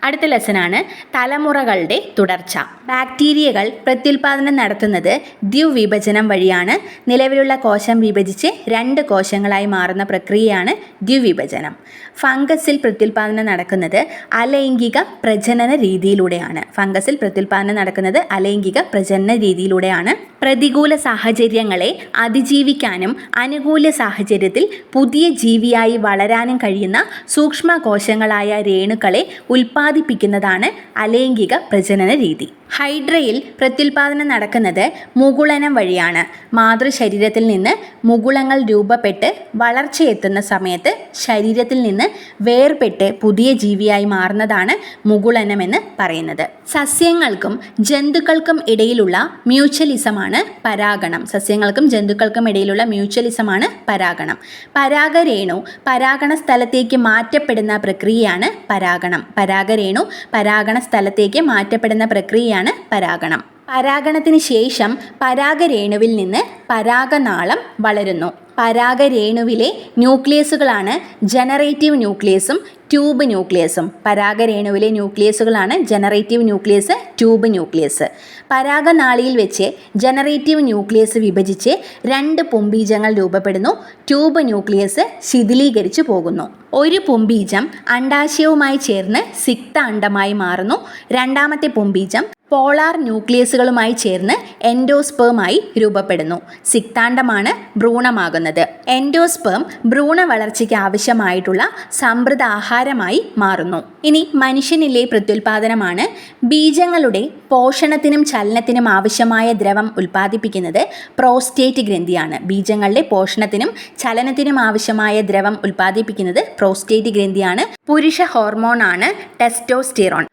അടുത്ത ലെസനാണ് തലമുറകളുടെ തുടർച്ച. ബാക്ടീരിയകൾ പ്രത്യുൽപാദനം നടത്തുന്നത് ദ്വിവിഭജനം വഴിയാണ്. നിലവിലുള്ള കോശം വിഭജിച്ച് 2 കോശങ്ങളായി മാറുന്ന പ്രക്രിയയാണ് ദ്വിവിഭജനം. ഫംഗസിൽ പ്രത്യുൽപാദനം നടക്കുന്നത് അലൈംഗിക പ്രജനന രീതിയിലൂടെയാണ്. ഫംഗസിൽ പ്രത്യുൽപാദനം നടക്കുന്നത് അലൈംഗിക പ്രജനന രീതിയിലൂടെയാണ്. പ്രതികൂല സാഹചര്യങ്ങളെ അതിജീവിക്കാനും അനുകൂല സാഹചര്യത്തിൽ പുതിയ ജീവിയായി വളരാനും കഴിയുന്ന സൂക്ഷ്മകോശങ്ങളായ രേണുക്കളെ ഉൽപ്പാദിപ്പിക്കുന്നതാണ് അലൈംഗിക പ്രജനന രീതി. ഹൈഡ്രയിൽ പ്രത്യുൽപാദനം നടക്കുന്നത് മുകുളനം വഴിയാണ്. മാതൃശരീരത്തിൽ നിന്ന് മുകുളങ്ങൾ രൂപപ്പെട്ട് വളർച്ചയെത്തുന്ന സമയത്ത് ശരീരത്തിൽ നിന്ന് വേർപെട്ട് പുതിയ ജീവിയായി മാറുന്നതാണ് മുകുളനം എന്ന് പറയുന്നത്. സസ്യങ്ങൾക്കും ജന്തുക്കൾക്കും ഇടയിലുള്ള മ്യൂച്വലിസമാണ് പരാഗണം. സസ്യങ്ങൾക്കും ജന്തുക്കൾക്കും ഇടയിലുള്ള മ്യൂച്വലിസമാണ് പരാഗണം. പരാഗരേണു പരാഗണ സ്ഥലത്തേക്ക് മാറ്റപ്പെടുന്ന പ്രക്രിയയാണ് പരാഗണം. പരാഗരേണു പരാഗണ സ്ഥലത്തേക്ക് മാറ്റപ്പെടുന്ന പ്രക്രിയയാണ് പരാഗണം. പരാഗണത്തിന് ശേഷം പരാഗരേണുവിൽ നിന്ന് പരാഗനാളം വളരുന്നു. പരാഗരേണുവിലെ ന്യൂക്ലിയസുകളാണ് ജനറേറ്റീവ് ന്യൂക്ലിയസും ട്യൂബ് ന്യൂക്ലിയസും. പരാഗരേണുവിലെ ന്യൂക്ലിയസുകളാണ് ജനറേറ്റീവ് ന്യൂക്ലിയസ്, ട്യൂബ് ന്യൂക്ലിയസ്. പരാഗനാളിയിൽ വെച്ച് ജനറേറ്റീവ് ന്യൂക്ലിയസ് വിഭജിച്ച് 2 പുംബീജങ്ങൾ രൂപപ്പെടുന്നു. ട്യൂബ് ന്യൂക്ലിയസ് ശിഥിലീകരിച്ചു പോകുന്നു. ഒരു പുംബീജം അണ്ഡാശയവുമായി ചേർന്ന് സിക്ത അണ്ഡമായി മാറുന്നു. രണ്ടാമത്തെ പുംബീജം പോളാർ ന്യൂക്ലിയസുകളുമായി ചേർന്ന് എൻഡോസ്പേമായി രൂപപ്പെടുന്നു. സിക്താണ്ഡമാണ് ഭ്രൂണമാകുന്നത്. എൻഡോസ്പേം ഭ്രൂണ വളർച്ചയ്ക്ക് ആവശ്യമായിട്ടുള്ള സമൃദ്ധ ആഹാരമായി മാറുന്നു. ഇനി മനുഷ്യനിലെ പ്രത്യുൽപാദനമാണ്. ബീജങ്ങളുടെ പോഷണത്തിനും ചലനത്തിനും ആവശ്യമായ ദ്രവം ഉൽപ്പാദിപ്പിക്കുന്നത് പ്രോസ്റ്റേറ്റ് ഗ്രന്ഥിയാണ്. ബീജങ്ങളുടെ പോഷണത്തിനും ചലനത്തിനും ആവശ്യമായ ദ്രവം ഉൽപ്പാദിപ്പിക്കുന്നത് പ്രോസ്റ്റേറ്റ് ഗ്രന്ഥിയാണ്. പുരുഷ ഹോർമോണാണ് ടെസ്റ്റോസ്റ്റിറോൺ.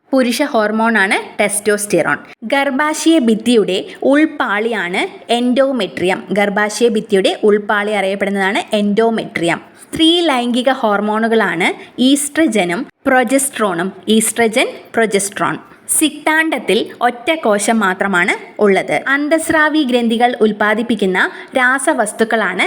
ഗർഭാശയ ഭിത്തിയുടെ ഉൾപാളിയാണ് എൻഡോമെട്രിയം. ഗർഭാശയ ഭിത്തിയുടെ ഉൾപാളി അറിയപ്പെടുന്നതാണ് എൻഡോമെട്രിയം. സ്ത്രീ ലൈംഗിക ഹോർമോണുകളാണ് ഈസ്ട്രജനും പ്രൊജസ്ട്രോൺ. സിക്താണ്ഡത്തിൽ ഒറ്റ കോശം മാത്രമാണ് ഉള്ളത്. അന്തസ്രാവി ഗ്രന്ഥികൾ ഉൽപ്പാദിപ്പിക്കുന്ന രാസവസ്തുക്കളാണ്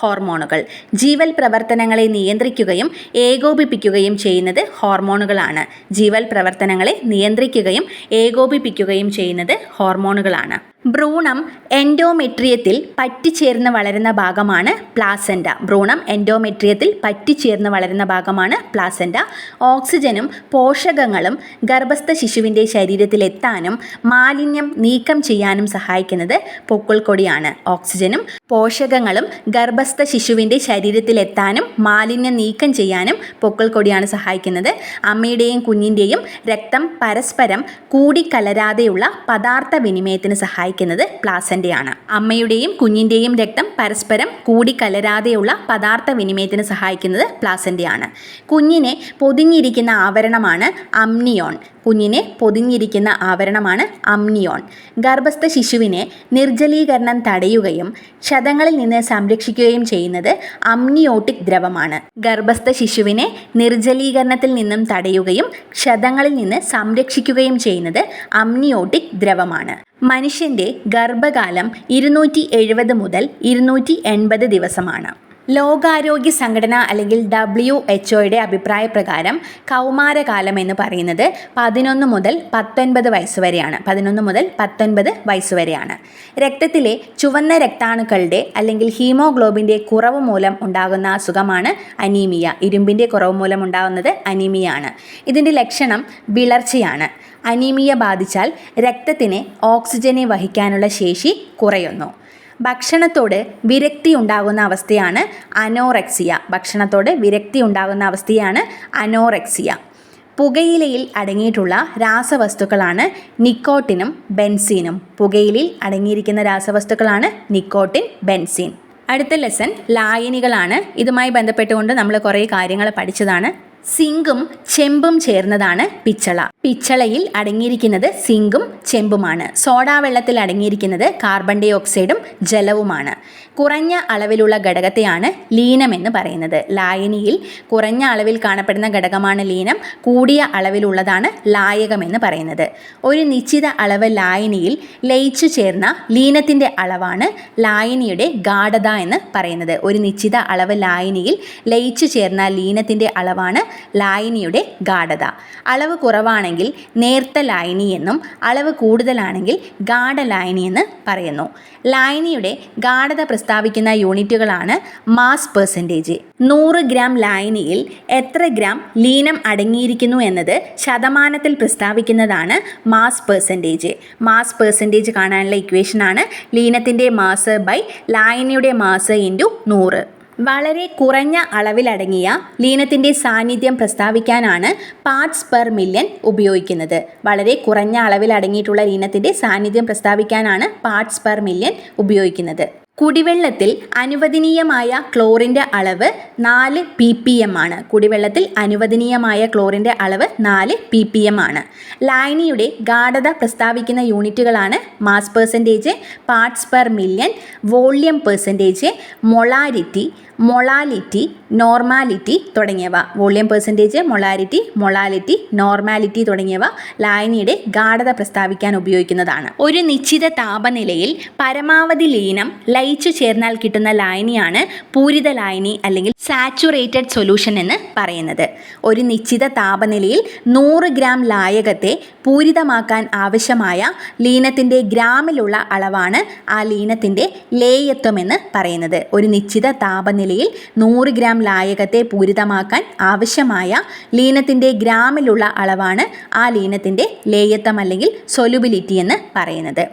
ഹോർമോണുകൾ. ജീവൽ പ്രവർത്തനങ്ങളെ നിയന്ത്രിക്കുകയും ഏകോപിപ്പിക്കുകയും ചെയ്യുന്നത് ഹോർമോണുകളാണ്. ഭ്രൂണം എൻഡോമെട്രിയത്തിൽ പറ്റിച്ചേർന്ന് വളരുന്ന ഭാഗമാണ് പ്ലാസെന്റ. ഓക്സിജനും പോഷകങ്ങളും ഗർഭസ്ഥ ശിശുവിൻ്റെ ശരീരത്തിലെത്താനും മാലിന്യം നീക്കം ചെയ്യാനും സഹായിക്കുന്നത് പൊക്കിൾക്കൊടിയാണ്. സഹായിക്കുന്നത്. അമ്മയുടെയും കുഞ്ഞിൻ്റെയും രക്തം പരസ്പരം കൂടിക്കലരാതെയുള്ള പദാർത്ഥ വിനിമയത്തിന് സഹായിക്കുന്നത് പ്ലാസെന്റയാണ്. കുഞ്ഞിനെ പൊതിഞ്ഞിരിക്കുന്ന ആവരണമാണ് അമ്നിയോൺ. ഗർഭസ്ഥ ശിശുവിനെ നിർജ്ജലീകരണം തടയുകയും ക്ഷതങ്ങളിൽ നിന്ന് സംരക്ഷിക്കുകയും ചെയ്യുന്നത് അമ്നിയോട്ടിക് ദ്രവമാണ്. മനുഷ്യൻ്റെ ഗർഭകാലം 270 മുതൽ 280 ദിവസമാണ്. ലോകാരോഗ്യ സംഘടന അല്ലെങ്കിൽ WHO അഭിപ്രായ പ്രകാരം കൗമാരകാലം എന്ന് പറയുന്നത് 11 മുതൽ 19 വയസ്സ് വരെയാണ്. രക്തത്തിലെ ചുവന്ന രക്താണുക്കളുടെ അല്ലെങ്കിൽ ഹീമോഗ്ലോബിൻ്റെ കുറവ് മൂലം ഉണ്ടാകുന്ന അസുഖമാണ് അനീമിയ. ഇരുമ്പിൻ്റെ കുറവ് മൂലം ഉണ്ടാകുന്നത് അനീമിയാണ്. ഇതിൻ്റെ ലക്ഷണം വിളർച്ചയാണ്. അനീമിയ ബാധിച്ചാൽ രക്തത്തിന് ഓക്സിജനെ വഹിക്കാനുള്ള ശേഷി കുറയുന്നു. ഭക്ഷണത്തോട് വിരക്തി ഉണ്ടാകുന്ന അവസ്ഥയാണ് അനോറെക്സിയ. പുകയിലയിൽ അടങ്ങിയിട്ടുള്ള രാസവസ്തുക്കളാണ് നിക്കോട്ടിനും ബെൻസീൻ. അടുത്ത ലെസൺ ലായനികളാണ്. ഇതുമായി ബന്ധപ്പെട്ടുകൊണ്ട് നമ്മൾ കുറേ കാര്യങ്ങൾ പഠിച്ചതാണ്. സിങ്കും ചെമ്പും ചേർന്നതാണ് പിച്ചള. പിച്ചളയിൽ അടങ്ങിയിരിക്കുന്നത് സിങ്കും ചെമ്പുമാണ്. സോഡാവെള്ളത്തിൽ അടങ്ങിയിരിക്കുന്നത് കാർബൺ ഡൈ ഓക്സൈഡും ജലവുമാണ്. കുറഞ്ഞ അളവിലുള്ള ഘടകത്തെയാണ് ലീനം എന്ന് പറയുന്നത്. ലായനിയിൽ കുറഞ്ഞ അളവിൽ കാണപ്പെടുന്ന ഘടകമാണ് ലീനം, കൂടിയ അളവിലുള്ളതാണ് ലായകം എന്ന് പറയുന്നത്. ഒരു നിശ്ചിത അളവ് ലായനിയിൽ ലയിച്ചു ചേർന്ന ലീനത്തിൻ്റെ അളവാണ് ലായനിയുടെ ഗാഢത എന്ന് പറയുന്നത്. ഒരു നിശ്ചിത അളവ് ലായനിയിൽ ലയിച്ചു ചേർന്ന ലീനത്തിൻ്റെ അളവാണ് ലായനിയുടെ ഗാഢത. അളവ് കുറവാണെങ്കിൽ നേർത്ത ലായനി എന്നും അളവ് കൂടുതലാണെങ്കിൽ ഗാഢലായനി എന്ന് പറയുന്നു. ലായനിയുടെ ഗാഢത പ്രസ്താവിക്കുന്ന യൂണിറ്റുകളാണ് മാസ് പെർസെൻറ്റേജ്. 100 ഗ്രാം ലായനിയിൽ എത്ര ഗ്രാം ലീനം അടങ്ങിയിരിക്കുന്നു എന്നത് ശതമാനത്തിൽ പ്രസ്താവിക്കുന്നതാണ് മാസ് പെർസെൻറ്റേജ് കാണാനുള്ള ഇക്വേഷനാണ് ലീനത്തിൻ്റെ മാസ് ബൈ ലായനിയുടെ മാസ് ഇൻറ്റു 100. വളരെ കുറഞ്ഞ അളവിലടങ്ങിയ ലീനത്തിൻ്റെ സാന്നിധ്യം പ്രസ്താവിക്കാനാണ് പാർട്സ് പെർ മില്യൺ ഉപയോഗിക്കുന്നത്. വളരെ കുറഞ്ഞ അളവിലടങ്ങിയിട്ടുള്ള ലീനത്തിൻ്റെ സാന്നിധ്യം പ്രസ്താവിക്കാനാണ് പാർട്സ് പെർ മില്യൺ ഉപയോഗിക്കുന്നത്. കുടിവെള്ളത്തിൽ അനുവദനീയമായ ക്ലോറിൻ്റെ അളവ് 4 ppm ആണ്. ലായനിയുടെ ഗാഢത പ്രസ്താവിക്കുന്ന യൂണിറ്റുകളാണ് mass percentage, parts per million, volume percentage, molarity, molality, normality തുടങ്ങിയവ. വോളിയം പെർസെൻറ്റേജ്, മൊളാലിറ്റി, നോർമാലിറ്റി തുടങ്ങിയവ ലായനിയുടെ ഗാഢത പ്രസ്താവിക്കാൻ ഉപയോഗിക്കുന്നതാണ്. ഒരു നിശ്ചിത താപനിലയിൽ പരമാവധി ലീനം ലയിച്ചു ചേർന്നാൽ കിട്ടുന്ന ലായനിയാണ് പൂരിത ലായനി അല്ലെങ്കിൽ സാച്ചുറേറ്റഡ് സൊല്യൂഷൻ എന്ന് പറയുന്നത്. ഒരു നിശ്ചിത താപനിലയിൽ 100 ഗ്രാം ലായകത്തെ പൂരിതമാക്കാൻ ആവശ്യമായ ലീനത്തിൻ്റെ ഗ്രാമിലുള്ള അളവാണ് ആ ലീനത്തിൻ്റെ ലേയത്വം എന്ന് പറയുന്നത്. ഒരു നിശ്ചിത താപനിലയിൽ 100 ഗ്രാം ലായകത്തെ പൂരിതമാക്കാൻ ആവശ്യമായ ലീനത്തിൻ്റെ ഗ്രാമിലുള്ള അളവാണ് ആ ലീനത്തിൻ്റെ ലേയത്വം അല്ലെങ്കിൽ സൊല്യൂബിലിറ്റി എന്ന് പറയുന്നത്.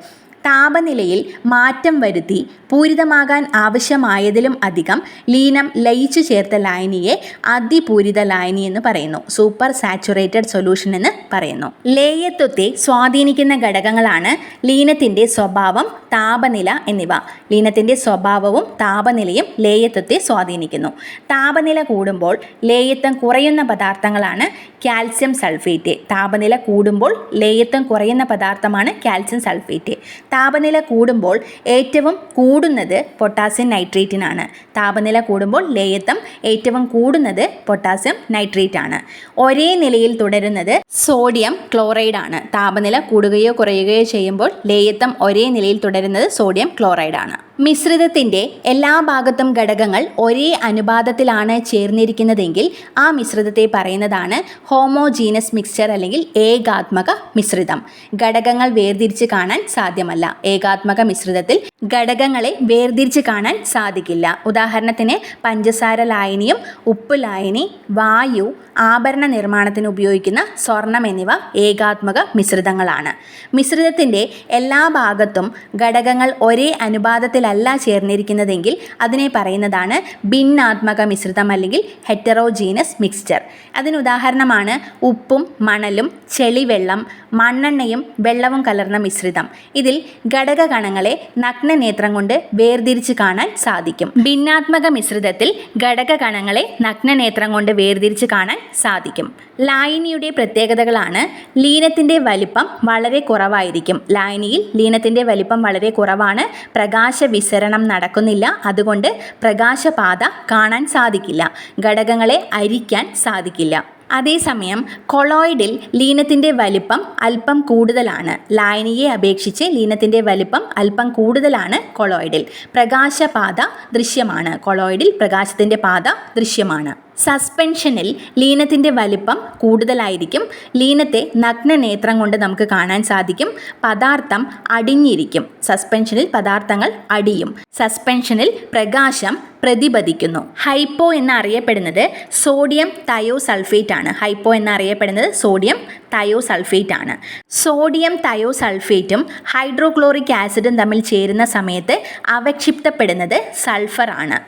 താപനിലയിൽ മാറ്റം വരുത്തി പൂരിതമാകാൻ ആവശ്യമായതിലും അധികം ലീനം ലയിച്ചു ചേർത്ത ലായനിയെ അതിപൂരിത ലായനി എന്ന് പറയുന്നു. സൂപ്പർ സാച്ചുറേറ്റഡ് സൊല്യൂഷൻ എന്ന് പറയുന്നു. ലേയത്വത്തെ സ്വാധീനിക്കുന്ന ഘടകങ്ങളാണ് ലീനത്തിൻ്റെ സ്വഭാവം, താപനില എന്നിവ. ലീനത്തിൻ്റെ സ്വഭാവവും താപനിലയും ലേയത്വത്തെ സ്വാധീനിക്കുന്നു. താപനില കൂടുമ്പോൾ ലേയത്വം കുറയുന്ന പദാർത്ഥങ്ങളാണ് കാൽസ്യം സൾഫേറ്റ്. താപനില കൂടുമ്പോൾ ലേയത്വം കുറയുന്ന പദാർത്ഥമാണ് കാൽസ്യം സൾഫേറ്റ്. താപനില കൂടുമ്പോൾ ഏറ്റവും കൂടുന്നത് പൊട്ടാസ്യം നൈട്രേറ്റിനാണ്. താപനില കൂടുമ്പോൾ ലേയത്വം ഏറ്റവും കൂടുന്നത് പൊട്ടാസ്യം നൈട്രേറ്റ് ആണ്. ഒരേ നിലയിൽ തുടരുന്നത് സോഡിയം ക്ലോറൈഡ് ആണ്. താപനില കൂടുകയോ കുറയുകയോ ചെയ്യുമ്പോൾ ലേയത്വം ഒരേ നിലയിൽ തുടരുന്നത് സോഡിയം ക്ലോറൈഡ് ആണ്. മിശ്രിതത്തിൻ്റെ എല്ലാ ഭാഗത്തും ഘടകങ്ങൾ ഒരേ അനുപാതത്തിലാണ് ചേർന്നിരിക്കുന്നതെങ്കിൽ ആ മിശ്രിതത്തെ പറയുന്നതാണ് ഹോമോജീനസ് മിക്സ്ചർ അല്ലെങ്കിൽ ഏകാത്മക മിശ്രിതം. ഘടകങ്ങൾ വേർതിരിച്ച് കാണാൻ സാധ്യമല്ല. ഏകാത്മക മിശ്രിതത്തിൽ ഘടകങ്ങളെ വേർതിരിച്ച് കാണാൻ സാധിക്കില്ല. ഉദാഹരണത്തിന് പഞ്ചസാര ലായനിയും ഉപ്പ് ലായനി, വായു, ആഭരണ നിർമ്മാണത്തിന് ഉപയോഗിക്കുന്ന സ്വർണം എന്നിവ ഏകാത്മക മിശ്രിതങ്ങളാണ്. മിശ്രിതത്തിൻ്റെ എല്ലാ ഭാഗത്തും ഘടകങ്ങൾ ഒരേ അനുപാതത്തിലല്ല ചേർന്നിരിക്കുന്നതെങ്കിൽ അതിനെ പറയുന്നതാണ് ഭിന്നാത്മക മിശ്രിതം അല്ലെങ്കിൽ ഹെറ്ററോജീനസ് മിക്സ്ചർ. അതിനുദാഹരണമാണ് ഉപ്പും മണലും ചെളിവെള്ളം, മണ്ണെണ്ണയും വെള്ളവും കലർന്ന മിശ്രിതം. ഇതിൽ ഘടക കണങ്ങളെ നഗ്നനേത്രം കൊണ്ട് വേർതിരിച്ച് കാണാൻ സാധിക്കും. ഭിന്നാത്മക മിശ്രിതത്തിൽ ഘടക കണങ്ങളെ നഗ്നനേത്രം കൊണ്ട് വേർതിരിച്ച് കാണാൻ സാധിക്കും. ലായനിയുടെ പ്രത്യേകതകളാണ് ലീനത്തിൻ്റെ വലിപ്പം വളരെ കുറവായിരിക്കും. ലായനിയിൽ ലീനത്തിൻ്റെ വലിപ്പം വളരെ കുറവാണ്. പ്രകാശ വിസരണം നടക്കുന്നില്ല. അതുകൊണ്ട് പ്രകാശപാത കാണാൻ സാധിക്കില്ല. ഘടകങ്ങളെ അരിക്കാൻ സാധിക്കില്ല. അതേസമയം കൊളോയിഡിൽ ലീനത്തിൻ്റെ വലിപ്പം അല്പം കൂടുതലാണ്. ലായനിയെ അപേക്ഷിച്ച് ലീനത്തിൻ്റെ വലിപ്പം അല്പം കൂടുതലാണ് കൊളോയിഡിൽ. പ്രകാശപാത ദൃശ്യമാണ്. കൊളോയിഡിൽ പ്രകാശത്തിൻ്റെ പാത ദൃശ്യമാണ്. സസ്പെൻഷനിൽ ലീനത്തിൻ്റെ വലിപ്പം കൂടുതലായിരിക്കും. ലീനത്തെ നഗ്നനേത്രം കൊണ്ട് നമുക്ക് കാണാൻ സാധിക്കും. പദാർത്ഥം അടിഞ്ഞിരിക്കും. സസ്പെൻഷനിൽ പദാർത്ഥങ്ങൾ അടിയും. സസ്പെൻഷനിൽ പ്രകാശം പ്രതിപദിക്കുന്നു. ഹൈപ്പോ എന്നറിയപ്പെടുന്നത് സോഡിയം തയോസൾഫേറ്റ് ആണ്. ഹൈപ്പോ എന്നറിയപ്പെടുന്നത് സോഡിയം തയോസൾഫേറ്റ് ആണ്. സോഡിയം തയോസൾഫേറ്റും ഹൈഡ്രോക്ലോറിക് ആസിഡും തമ്മിൽ ചേരുന്ന സമയത്ത് അവക്ഷിപ്തപ്പെടുന്നത് സൾഫർ ആണ്.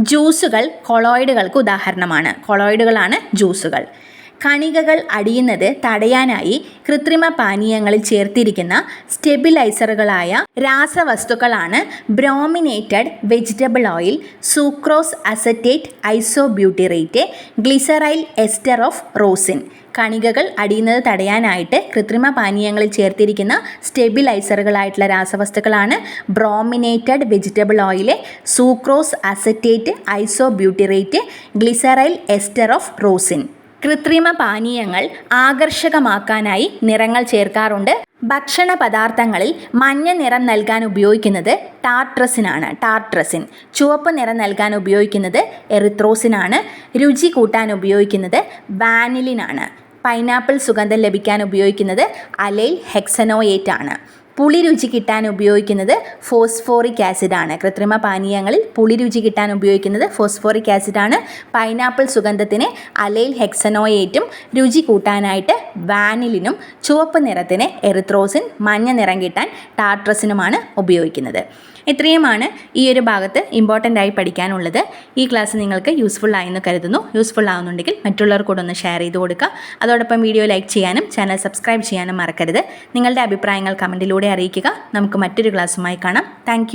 ജ്യൂസുകൾ കൊളോയിഡുകൾക്ക് ഉദാഹരണമാണ്. കൊളോയിഡുകളാണ് ജ്യൂസുകൾ. കണികകൾ അടിയുന്നത് തടയാനായി കൃത്രിമ പാനീയങ്ങളിൽ ചേർത്തിരിക്കുന്ന സ്റ്റെബിലൈസറുകളായ രാസവസ്തുക്കളാണ് brominated vegetable oil, sucrose acetate isobutyrate, glyceryl ester of rosin. കണികകൾ അടിയുന്നത് തടയാനായിട്ട് കൃത്രിമ പാനീയങ്ങളിൽ ചേർത്തിരിക്കുന്ന സ്റ്റെബിലൈസറുകളായിട്ടുള്ള രാസവസ്തുക്കളാണ് brominated vegetable oil, sucrose acetate isobutyrate, glyceryl ester of rosin. കൃത്രിമ പാനീയങ്ങൾ ആകർഷകമാക്കാനായി നിറങ്ങൾ ചേർക്കാറുണ്ട്. ഭക്ഷണ പദാർത്ഥങ്ങളിൽ മഞ്ഞ നിറം നൽകാൻ ഉപയോഗിക്കുന്നത് ടാർട്രസിനാണ്. ടാർട്രസിൻ. ചുവപ്പ് നിറം നൽകാൻ ഉപയോഗിക്കുന്നത് എറിത്രോസിനാണ്. രുചി കൂട്ടാൻ ഉപയോഗിക്കുന്നത് വാനിലിനാണ്. പൈനാപ്പിൾ സുഗന്ധം ലഭിക്കാൻ ഉപയോഗിക്കുന്നത് അലൈൽ ഹെക്സനോയേറ്റ് ആണ്. പുളി രുചി കിട്ടാൻ ഉപയോഗിക്കുന്നത് ഫോസ്ഫോറിക് ആസിഡാണ്. കൃത്രിമ പാനീയങ്ങളിൽ പുളി രുചി കിട്ടാൻ ഉപയോഗിക്കുന്നത് ഫോസ്ഫോറിക് ആസിഡാണ്. പൈനാപ്പിൾ സുഗന്ധത്തിന് അലൈൽ ഹെക്സനോയേറ്റും, രുചി കൂട്ടാനായിട്ട് വാനിലിനും, ചുവപ്പ് നിറത്തിന് എറിത്രോസിൻ, മഞ്ഞ നിറം കിട്ടാൻ ടാർട്രസിനുമാണ് ഉപയോഗിക്കുന്നത്. ഇത്രയുമാണ് ഈ ഒരു ഭാഗത്ത് ഇമ്പോർട്ടൻ്റ് ആയി പഠിക്കാനുള്ളത്. ഈ ക്ലാസ് നിങ്ങൾക്ക് യൂസ്ഫുൾ ആയെന്ന് കരുതുന്നു. യൂസ്ഫുൾ ആവുന്നുണ്ടെങ്കിൽ മറ്റുള്ളവർക്കൂടെ ഒന്ന് ഷെയർ ചെയ്ത് കൊടുക്കുക. അതോടൊപ്പം വീഡിയോ ലൈക്ക് ചെയ്യാനും ചാനൽ സബ്സ്ക്രൈബ് ചെയ്യാനും മറക്കരുത്. നിങ്ങളുടെ അഭിപ്രായങ്ങൾ കമൻറ്റിലൂടെ അറിയിക്കുക. നമുക്ക് മറ്റൊരു ക്ലാസ്സുമായി കാണാം. താങ്ക്